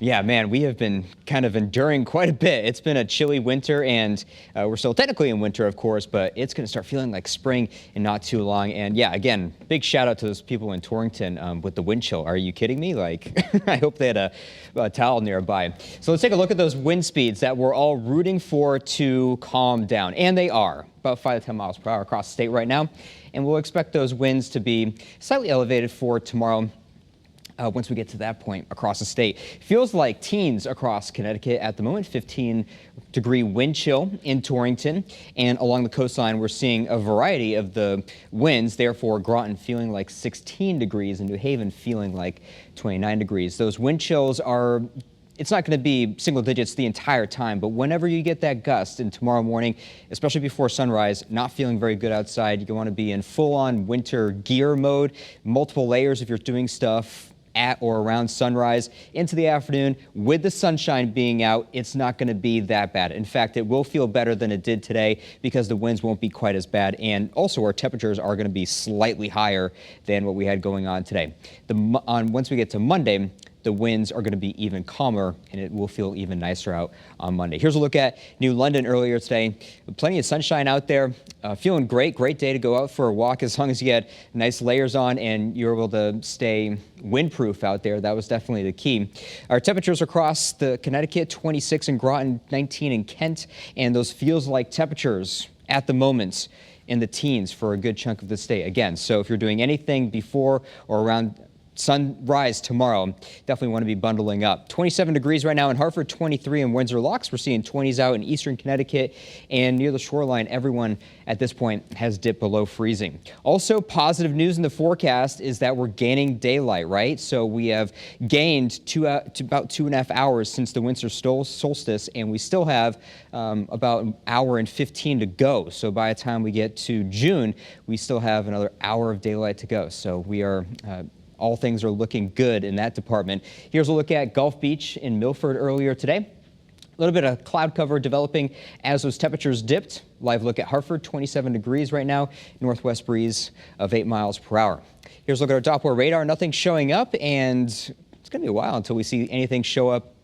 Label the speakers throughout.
Speaker 1: Yeah, man, we have been kind of enduring quite a bit. It's been a chilly winter, and we're still technically in winter, of course, but it's going to start feeling like spring in not too long. And yeah, again, big shout out to those people in Torrington with the wind chill. Are you kidding me? Like, I hope they had a towel nearby. So let's take a look at those wind speeds that we're all rooting for to calm down. And they are about 5 to 10 miles per hour across the state right now. And we'll expect those winds to be slightly elevated for tomorrow. Once we get to that point across the state. Feels like teens across Connecticut at the moment, 15-degree wind chill in Torrington. And along the coastline, we're seeing a variety of the winds. Therefore, Groton feeling like 16 degrees and New Haven feeling like 29 degrees. Those wind chills are... It's not going to be single digits the entire time, but whenever you get that gust in tomorrow morning, especially before sunrise, not feeling very good outside, you want to be in full-on winter gear mode, multiple layers if you're doing stuff at or around sunrise into the afternoon. With the sunshine being out, it's not going to be that bad. In fact, it will feel better than it did today because the winds won't be quite as bad, and also our temperatures are going to be slightly higher than what we had going on today. Once we get to Monday, the winds are going to be even calmer, and it will feel even nicer out on Monday. Here's a look at New London earlier today. Plenty of sunshine out there. Feeling great. Great day to go out for a walk as long as you get nice layers on and you're able to stay windproof out there. That was definitely the key. Our temperatures across the Connecticut, 26 in Groton, 19 in Kent, and those feels like temperatures at the moment in the teens for a good chunk of the state. Again, so if you're doing anything before or around sunrise tomorrow, definitely want to be bundling up. 27 degrees right now in Hartford, 23 in Windsor Locks. We're seeing 20s out in eastern Connecticut, and near the shoreline, everyone at this point has dipped below freezing. Also, positive news in the forecast is that we're gaining daylight, right? So we have gained about 2.5 hours since the winter solstice, and we still have about an hour and 15 to go. So by the time we get to June, we still have another hour of daylight to go. So we are all things are looking good in that department. Here's a look at Gulf Beach in Milford earlier today. A little bit of cloud cover developing as those temperatures dipped. Live look at Hartford, 27 degrees right now, northwest breeze of 8 miles per hour. Here's a look at our Doppler radar. Nothing showing up, and it's going to be a while until we see anything show up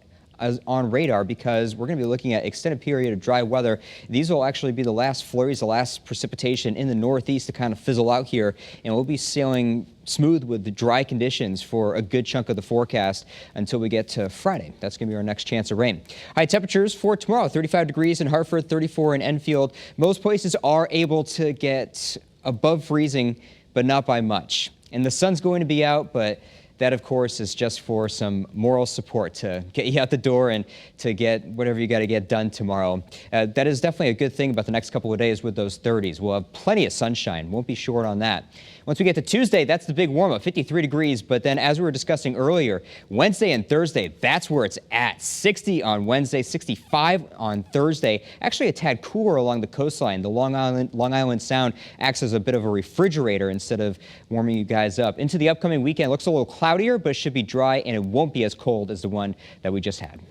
Speaker 1: on radar, because we're going to be looking at extended period of dry weather. These will actually be the last flurries, the last precipitation in the northeast to kind of fizzle out here, and we'll be sailing smooth with the dry conditions for a good chunk of the forecast until we get to Friday. That's going to be our next chance of rain. High temperatures for tomorrow, 35 degrees in Hartford, 34 in Enfield. Most places are able to get above freezing, but not by much. And the sun's going to be out, but that, of course, is just for some moral support to get you out the door and to get whatever you got to get done tomorrow. That is definitely a good thing about the next couple of days with those 30s. We'll have plenty of sunshine. Won't be short on that. Once we get to Tuesday, that's the big warm-up, 53 degrees. But then, as we were discussing earlier, Wednesday and Thursday, that's where it's at. 60 on Wednesday, 65 on Thursday. Actually, a tad cooler along the coastline. The Long Island Sound acts as a bit of a refrigerator instead of warming you guys up. Into the upcoming weekend, looks a little cloudier, but it should be dry, and it won't be as cold as the one that we just had.